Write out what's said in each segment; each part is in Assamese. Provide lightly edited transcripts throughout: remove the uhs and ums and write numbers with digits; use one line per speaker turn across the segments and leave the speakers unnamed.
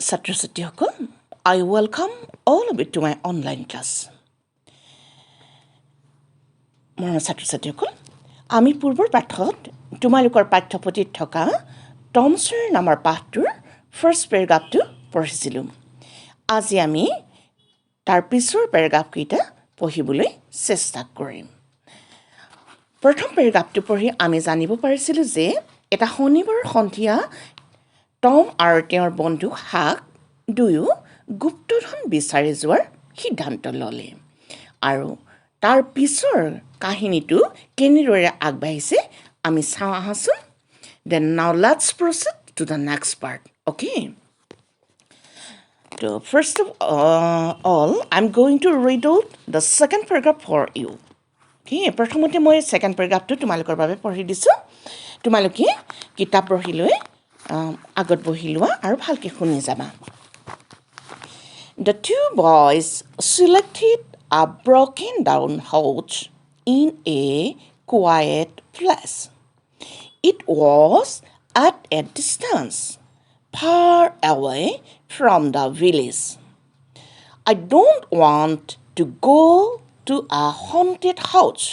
ছাত্ৰ-ছাত্ৰীসকল, I welcome all of you to my online class. মৰমৰ ছাত্ৰ-ছাত্ৰীসকল, আমি পূৰ্বৰ পাঠত তোমালোকৰ পাঠ্যপুথিত থকা টমছৰ নামৰ পাঠটোৰ ফাৰ্ষ্ট পেৰাগ্ৰাফটো পঢ়িছিলোঁ। আজি আমি তাৰ পিছৰ পেৰাগ্ৰাফকেইটা পঢ়িবলৈ চেষ্টা কৰিম। প্ৰথম পেৰাগ্ৰাফটো পঢ়ি আমি জানিব পাৰিছিলোঁ যে এটা শনিবাৰ সন্ধিয়া টম আৰু তেওঁৰ বন্ধু হাক দুয়ো গুপ্তধন বিচাৰি যোৱাৰ সিদ্ধান্ত ল'লে। আৰু তাৰ পিছৰ কাহিনীটো কেনেদৰে আগবাঢ়িছে আমি চাওঁ আহাচোন। Then now let's proceed to the next part. Okay. So first of all, I'm going to read out the second paragraph for you. Okay. প্ৰথমতে মই second paragraphটো তোমালোকৰ বাবে পঢ়ি দিছোঁ। তোমালোকে কিতাপ পঢ়ি লৈ আগত বহি লোৱা আৰু ভালকৈ শুনি যাবা। The two boys selected a broken down house in a quiet place. It was at a distance, far away from the village. I don't want to go to a haunted house.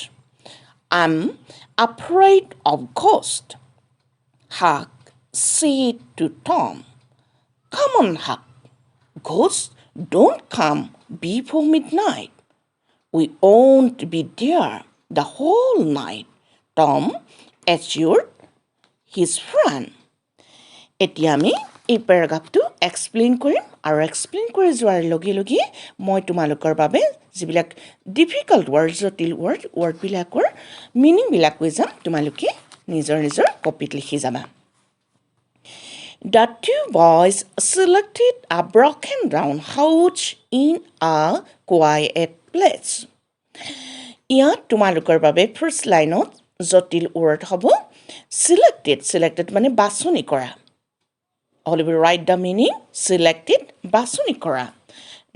I'm afraid of ghosts. Huck said to Tom, "Come on, Huck. Ghosts don't come before midnight. We won't be there the whole night," Tom assured his friend. এতিয়া আমি এই পেৰাগ্ৰাফটো এক্সপ্লেইন কৰিম আৰু এক্সপ্লেইন কৰি যোৱাৰ লগে লগে মই তোমালোকৰ বাবে যিবিলাক ডিফিকাল্ট ৱৰ্ড জটিল ৱৰ্ডবিলাকৰ মিনিংবিলাক কৈ যাম। তোমালোকে নিজৰ নিজৰ কপিত লিখি যাবা। The two boys selected a broken down house in a quiet place. ইয়াত তোমালোকৰ বাবে ফাৰ্ষ্ট লাইনত জটিল ৱৰ্ড হ'ব selected মানে বাছনি কৰা। All of you write the meaning. Selected বাছনি কৰা।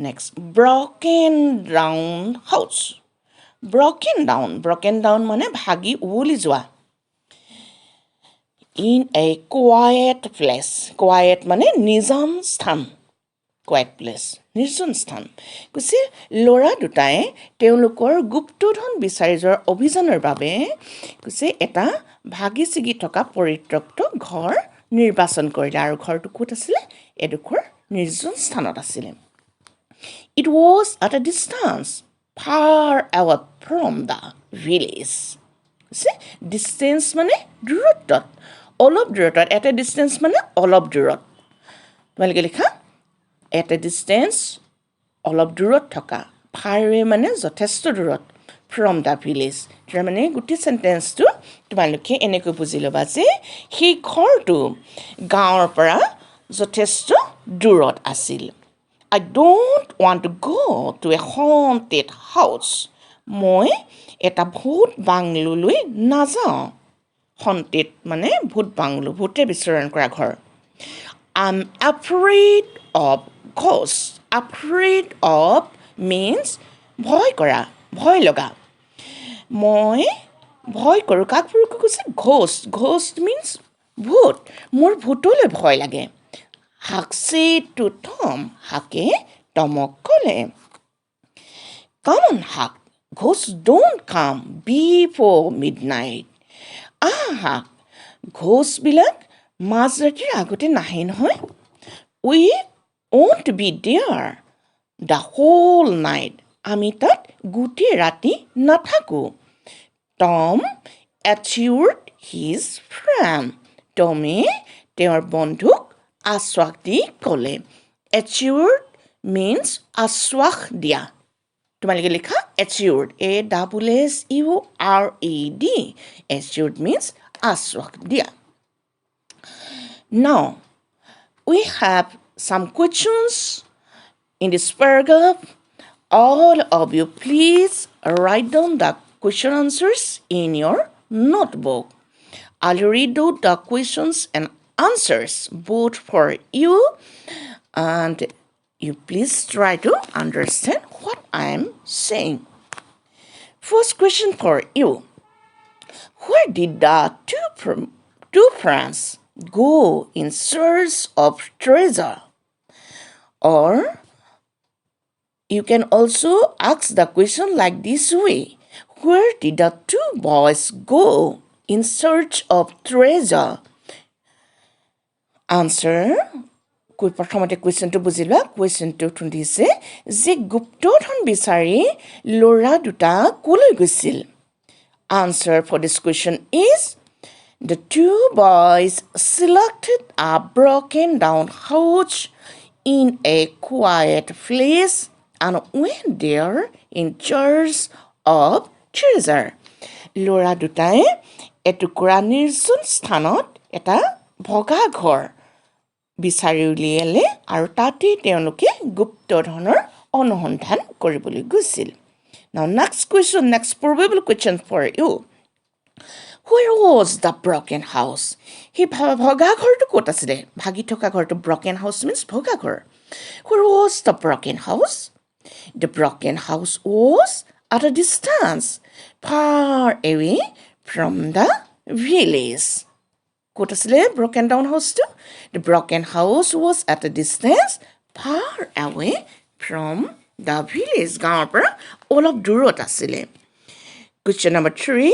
Next, broken down house. Broken down মানে ভাগি উৱলি যোৱা। In a quiet place. Quiet মানে নিৰ্জন স্থান। Quiet place, নিৰ্জন স্থান। কৈছে ল'ৰা দুটাই তেওঁলোকৰ গুপ্তধন বিচাৰি যোৱাৰ অভিযানৰ বাবে কৈছে এটা ভাগি ছিগি থকা পৰিত্যক্ত ঘৰ নিৰ্বাচন কৰিলে আৰু ঘৰটো ক'ত আছিলে? এডোখৰ নিৰ্জন স্থানত আছিলে। It was at a distance, far away from the village. কৈছে ডিষ্টেঞ্চ মানে দূৰত্বত, অলপ দূৰত্বত। এটা ডিষ্টেঞ্চ মানে অলপ দূৰত। তোমালোকে লিখা at a distance, অলপ দূৰত থকা। far away মানে যথেষ্ট দূৰত। from the village, তাৰমানে গোটেই চেণ্টেঞ্চটো তোমালোকে এনেকৈ বুজি ল'বা যে সেই ঘৰটো গাঁৱৰ পৰা যথেষ্ট দূৰত আছিল। I don't want to go to a haunted house. মই এটা ভূত বাংলোলৈ নাযাওঁ। haunted মানে ভূত বাংলো, ভূতে বিচৰণ কৰা ঘৰ। I'm afraid of ghosts. Afraid of means ভয় কৰা, ভয় লগা। মই ভয় কৰোঁ। কাক কৈছে? Ghost means ভূত। মোৰ ভূতলৈ ভয় লাগে। Huck said to Tom. হাকে টমক ক'লে, "Come on, Huck. Ghosts don't come before midnight." Huck, ঘোষবিলাক মাজৰাতিৰ আগতে নাহে নহয়। We won't be there the whole night. আমি তাত গোটেই ৰাতি নাথাকোঁ। Tom assured his friend. টমে তেওঁৰ বন্ধুক আশ্বাস দি ক'লে। Assured means আশ্বাস দিয়া। তোমালোকে লিখা assured, ASSURED. Assured means আশ্বাস দিয়া। Now, we have some questions in this paragraph. All of you, please write down the question answers in your notebook. I'll read out the questions and answers both for you, and you please try to understand what I'm saying. First question for you. Where did the two friends go in search of treasure? Or you can also ask the question like this way. Where did the two boys go in search of treasure? Answer. প্ৰথমতে কুৱেশ্যনটো বুজি লোৱা কুৱেশ্যনটো সুধিছে যে গুপ্তধন বিচাৰি ল'ৰা দুটা ক'লৈ গৈছিল Answer for this question is the two boys selected a broken down house in a quiet place and went there in search of treasure. ল'ৰা দুটাই এটুকুৰা নিৰ্জন স্থানত এটা ভগা ঘৰ বিচাৰি উলিয়ালে আৰু তাতে তেওঁলোকে গুপ্তধনৰ অনুসন্ধান কৰিবলৈ গৈছিল Now next question, next probable question for you. Where was the broken house? He ভগা ঘৰটো ক'ত আছিলে ভাগি থকা ঘৰটো broken house means ভগা ঘৰ Where was the broken house? The broken house was at a distance far away from the village. ক'ত আছিলে broken down house-টো? The broken house was at a distance far away from the village. গাঁৱৰ পৰা অলপ দূৰত আছিলে Question number 3.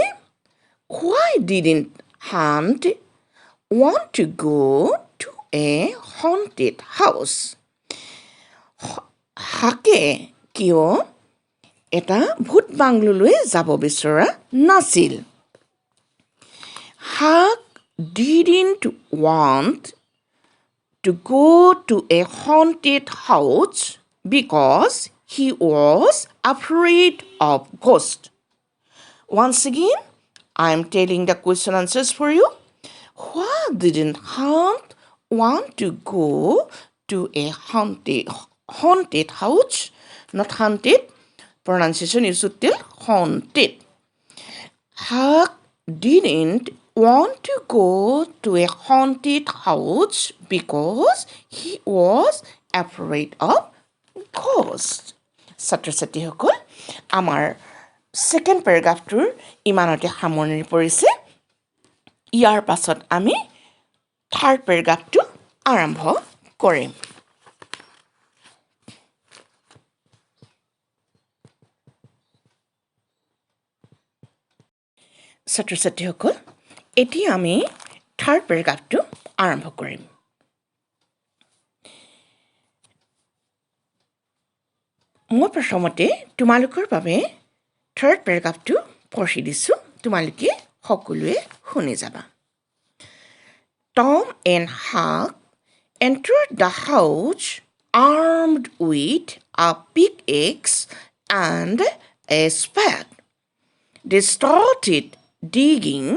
Why didn't Hunt want to go to a haunted house? হাকে কিয় এটা ভূত বাংলোলৈ যাব বিচৰা নাছিল Huck didn't want to go to a haunted house because he was afraid of ghosts. Once again, I am telling the question answers for you. Why didn't Hunt want to go to a haunted house? Not haunted. Pronunciation you should tell haunted. Huck didn't want to go to a haunted house because he was afraid of ghosts. ছাত্ৰ-ছাত্ৰীসকল আমাৰ ছেকেণ্ড পেৰাগ্ৰাফটোৰ ইমানতে সামৰণি পৰিছে ইয়াৰ পাছত আমি থাৰ্ড পেৰাগ্ৰাফটো আৰম্ভ কৰিম ছাত্ৰ-ছাত্ৰীসকল এতিয়া আমি থাৰ্ড পেৰাগ্ৰাফটো আৰম্ভ কৰিম মই প্ৰথমতে তোমালোকৰ বাবে থাৰ্ড পেৰাগ্ৰাফটো পঢ়ি দিছোঁ তোমালোকে সকলোৱে শুনি যাবা Tom and Huck entered the house armed with a pickaxe and a spade. They started digging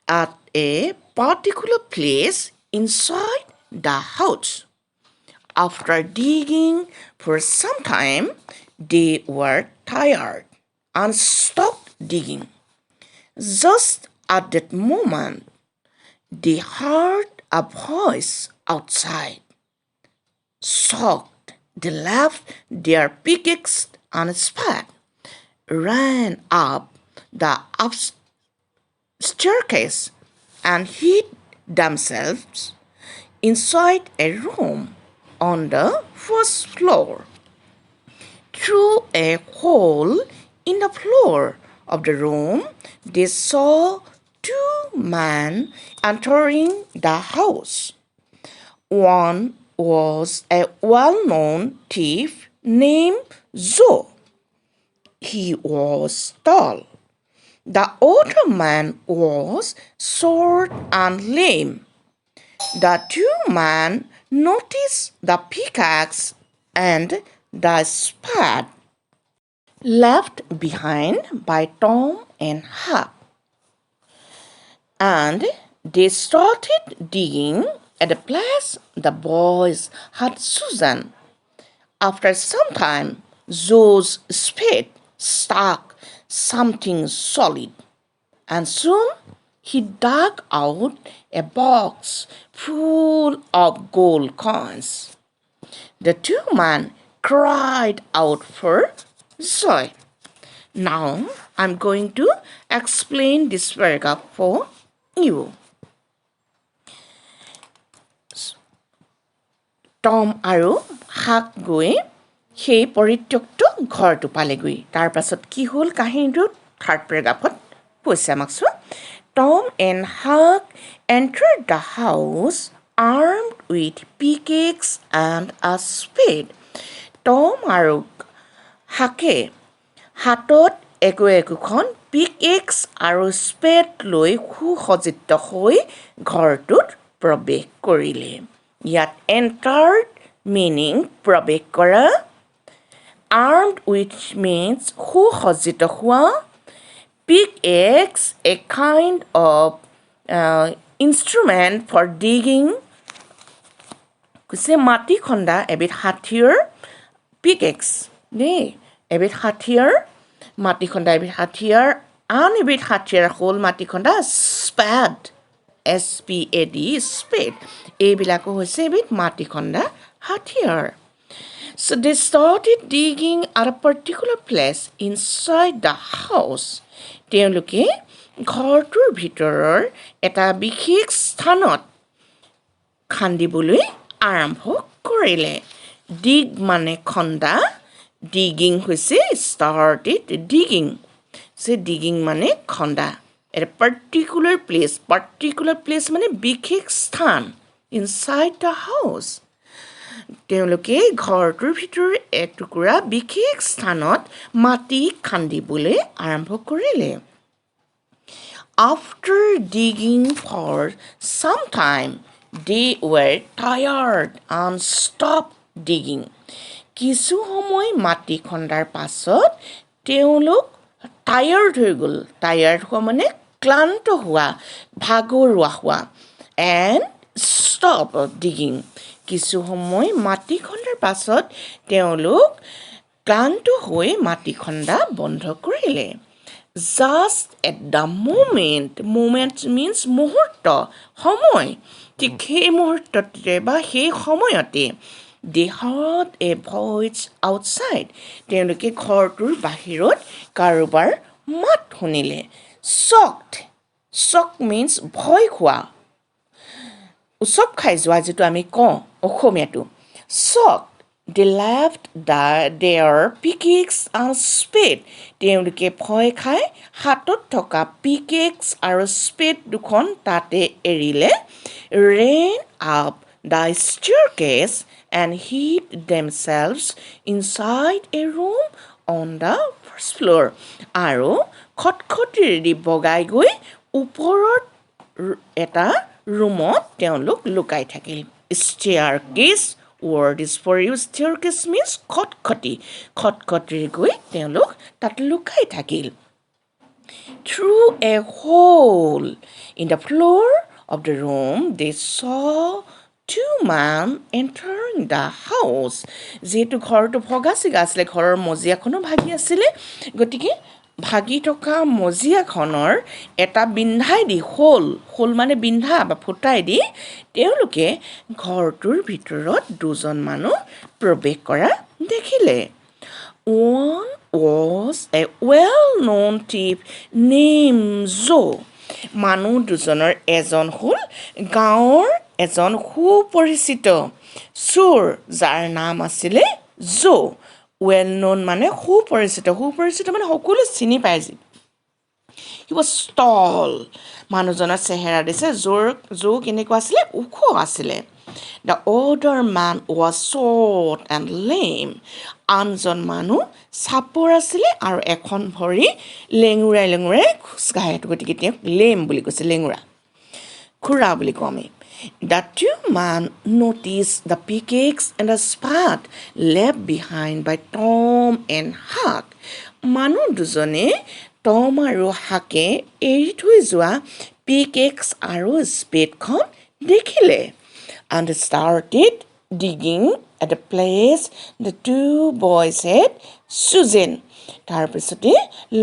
at a particular place inside the house. After digging for some time, they were tired and stopped digging. Just at that moment, they heard a voice outside. Shocked, they left their pickaxe and spade, ran up the staircase, and hid themselves inside a room on the first floor. Through a hole in the floor of the room, they saw two men entering the house. One was a well-known thief named Joe. He was tall. The other man was short and lame. The two men noticed the pickaxe and the spade left behind by Tom and Huck, and they started digging at the place the boys had chosen. After some time, Joe's spade struck something solid, and soon he dug out a box full of gold coins. The two men cried out for joy. Now I'm going to explain this paragraph for you. Tom আৰু হাক গৈ সেই পৰিত্যক্ত ঘৰটো পালেগৈ তাৰ পাছত কি হ'ল কাহিনীটো থাৰ্ড পেৰাগ্ৰাফত কৈছে আমাক চোৱা Tom and Huck entered the house armed with pickaxe and a spade. Tom আৰু হাকে হাতত একোখন পিকএক্স আৰু স্পেড লৈ সুসজ্জিত হৈ ঘৰটোত প্ৰৱেশ কৰিলে ইয়াত এণ্টাৰ্ড মিনিং প্ৰৱেশ কৰা armed with means সুসজ্জিত হোৱা pickaxe a kind of instrument for digging কৈছে মাটি খন্দা এবিধ হাথিয়াৰ pickaxe দেই এবিধ হাথিয়াৰ মাটি খন্দা এবিধ হাথিয়াৰ আন এবিধ হাথিয়াৰ হ'ল মাটি খন্দা spade spade spade এইবিলাকো হৈছে এবিধ মাটি খন্দা হাথিয়াৰ So they started digging at a particular place inside the house. তেওঁলোকে ঘৰটোৰ ভিতৰৰ এটা বিশেষ স্থানত খান্দিবলৈ আৰম্ভ কৰিলে dig মানে খন্দা digging হৈছে started digging so digging মানে খন্দা at a particular place মানে বিশেষ স্থান inside the house তেওঁলোকে ঘৰটোৰ ভিতৰৰ এক টুকুৰা বিশেষ স্থানত মাটি খান্দিবলৈ আৰম্ভ কৰিলে After digging for some time they were tired and stopped digging কিছু সময় মাটি খন্দাৰ পাছত তেওঁলোক টায়াৰ্ড হৈ গ'ল টায়াৰ্ড হোৱা মানে ক্লান্ত হোৱা ভাগৰুৱা হোৱা and stop digging কিছু সময় মাটি খন্দাৰ পাছত তেওঁলোক ক্লান্ত হৈ মাটি খন্দা বন্ধ কৰিলে just at the moment means মুহূৰ্ত সময় ঠিক সেই মুহূৰ্ততে বা সেই সময়তে they heard a voice outside তেওঁলোকে ঘৰটোৰ বাহিৰত কাৰোবাৰ মাত শুনিলে shocked means ভয় খোৱা উচপ খাই যোৱা যেটো আমি কওঁ অসমীয়াটো shocked they left their pickaxe and spade তেওঁলোকে ভয় খাই হাতত থকা pickaxe আৰু spade দুখন তাতে এৰিলে ran up the staircase and hid themselves inside a room on the first floor আৰু খটখটিৰে বগাই গৈ ওপৰত এটা ৰুমত তেওঁলোক লুকাই থাকিল staircase word is for you staircase means খটখটিৰে গৈ তেওঁলোক তাত লুকাই থাকিল through a hole in the floor of the room they saw two men entering the house যেহেতু ঘৰটো ভগা চিগা আছিলে ঘৰৰ মজিয়াখনো ভাগি আছিলে গতিকে ভাগি থকা মজিয়াখনৰ এটা বিন্ধাই দি হোল মানে বিন্ধা বা ফুটাই দি তেওঁলোকে ঘৰটোৰ ভিতৰত দুজন মানুহ প্ৰৱেশ কৰা দেখিলে one was a well-known thief named Joe মানুহ দুজনৰ এজন হ'ল গাঁৱৰ এজন সুপৰিচিত চোৰ যাৰ নাম আছিলে জো well known মানে সুপৰিচিত মানে সকলো চিনি পায় he was tall মানুহজনৰ চেহেৰা দিছে জো কেনেকুৱা আছিলে ওখ আছিলে the other man was short and lame আনজন মানুহ চাপৰ আছিলে আৰু এখন ভৰি লেঙুৰাই খোজকাঢ়ে গতিকে তেওঁক লেম বুলি কৈছে লেঙুৰা খুৰা বুলি কওঁ আমি The two men noticed the pickaxe and the spade left behind by Tom and Huck. মানুহ দুজনে টম আৰু হাকে এৰি থৈ যোৱা pickaxe আৰু spadeখন দেখিলে and started digging at the place the two boys had chosen. তাৰপিছতে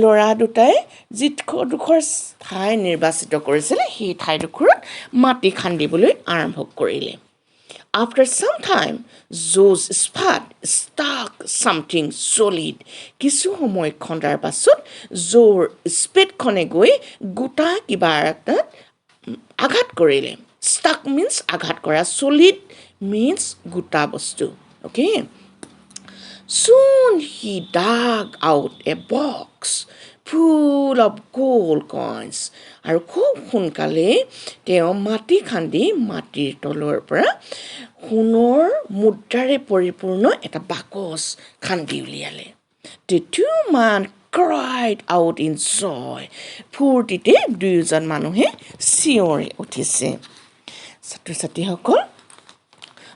ল'ৰা দুটাই যিডোখৰ ঠাই নিৰ্বাচিত কৰিছিলে সেই ঠাইডোখৰত মাটি খান্দিবলৈ আৰম্ভ কৰিলে After some time, Joe's spade struck something solid. কিছু সময় খন্দাৰ পাছত জোৰ স্পেডখনে গৈ গোটা কিবা এটাত আঘাত কৰিলে Stuck means আঘাত কৰা solid means গোটা বস্তু Okay. Soon he dug out a box full of gold coins. আৰু খুব সোনকালে তেওঁ মাটি খান্দি মাটিৰ তলৰ পৰা সোণৰ মুদ্ৰাৰে পৰিপূৰ্ণ এটা বাকচ খান্দি উলিয়ালে. The two men cried out in joy. ফূৰ্তিতে দুয়োজন মানুহে চিঞৰি উঠিছে. ছাত্ৰ ছাত্ৰীসকল,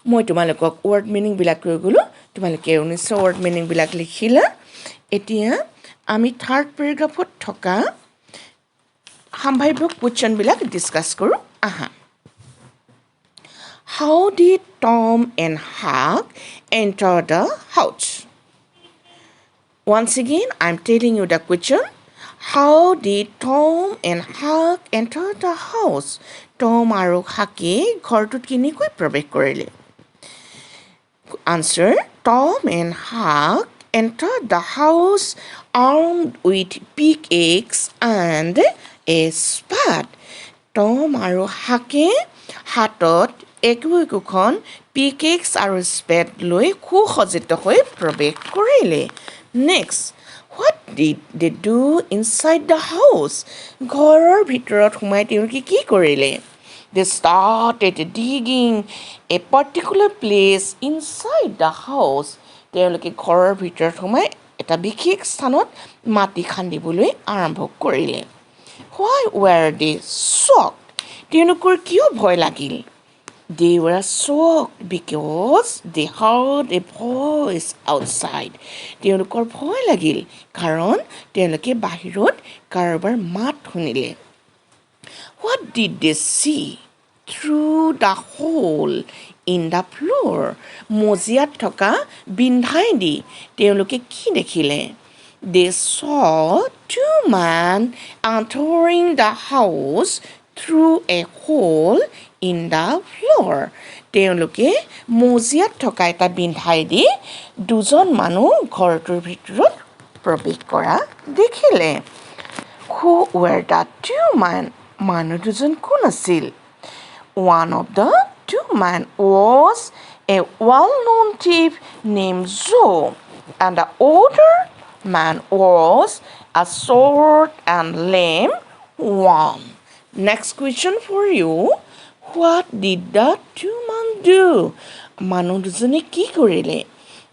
মই তোমালোকক ৱৰ্ড মিনিংবিলাক কৈ গ'লোঁ. তোমালোকে নিশ্চয় ৱৰ্ড মিনিংবিলাক লিখিলা. এতিয়া আমি থাৰ্ড পেৰাগ্ৰাফত থকা সাম্ভাৱ্য কুৱেশ্যনবিলাক ডিছকাছ কৰোঁ. আহা. How did Tom and Huck enter the house? Once again, I'm telling you the question. How did Tom and Huck enter the house? Tom আৰু Huckয়ে ঘৰটোত কেনেকৈ প্ৰৱেশ কৰিলে? Answer. Tom and Huck entered the house armed with pickaxe and a spade. Tom আৰু Huckয়ে হাতত একোখন পিকেক্স আৰু স্পেড লৈ সুসজ্জিত হৈ প্ৰৱেশ কৰিলে. Next, what did they do inside the house? ঘৰৰ ভিতৰত সোমাই তেওঁলোকে কি কৰিলে? They started digging a particular place inside the house. তেওঁলোকে ঘৰৰ ভিতৰত সোমাই এটা বিশেষ স্থানত মাটি খান্দিবলৈ আৰম্ভ কৰিলে. Why were they shocked? তেওঁলোকৰ কিয় ভয় লাগিল? They were shocked because they heard a voice outside. তেওঁলোকৰ ভয় লাগিল কাৰণ তেওঁলোকে বাহিৰত কাৰোবাৰ মাত শুনিলে. What did they see through the hole in the floor? মজিয়াত থকা বিন্ধাই দি তেওঁলোকে কি দেখিলে? They saw two men entering the house through a hole in the floor. তেওঁলোকে মজিয়াত থকা এটা বিন্ধাই দি দুজন মানুহ ঘৰটোৰ ভিতৰত প্ৰৱেশ কৰা দেখিলে. Who were the two men? মানুহ দুজন কোন আছিল? One of the two men was a well-known thief named Joe, and the other man was a short and lame one. Next question for you. What did the two men do? মানুহ দুজনে কি কৰিলে?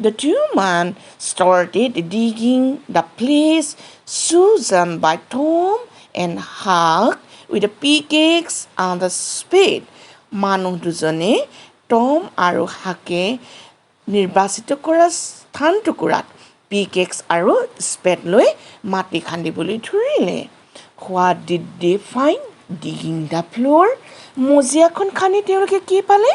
The two men started digging the place chosen by Tom and Huck with a pickaxe and a spade. মানুহ দুজনে টম আৰু হাকে নিৰ্বাচিত কৰা স্থান টুকুৰাত পিকেক্স আৰু স্পেড লৈ মাটি খান্দিবলৈ ধৰিলে. What did they find? Digging the floor. মজিয়াখন খান্দি তেওঁলোকে কি পালে?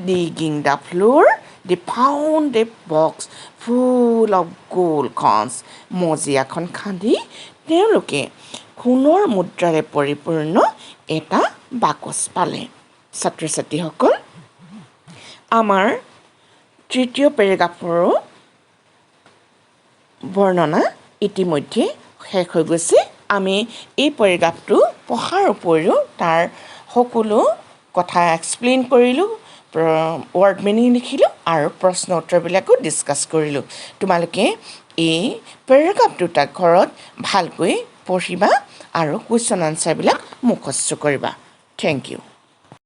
Digging the floor, they found a box full of gold coins. মজিয়াখন খান্দি তেওঁলোকে সোণৰ মুদ্ৰাৰে পৰিপূৰ্ণ এটা বাকচ পালে. ছাত্ৰ ছাত্ৰীসকল, আমাৰ তৃতীয় পেৰাগ্ৰাফৰো বৰ্ণনা ইতিমধ্যে শেষ হৈ গৈছে. আমি এই পেৰাগ্ৰাফটো পঢ়াৰ উপৰিও তাৰ সকলো কথা এক্সপ্লেইন কৰিলোঁ, ৱৰ্ড মিনিং লিখিলোঁ আৰু প্ৰশ্ন উত্তৰবিলাকো ডিছকাছ কৰিলোঁ. তোমালোকে এই পেৰাগ্ৰাফ দুটা ঘৰত ভালকৈ পঢ়িবা আৰু কুৱেশ্যন আনচাৰবিলাক মুখস্থ কৰিবা. Thank U.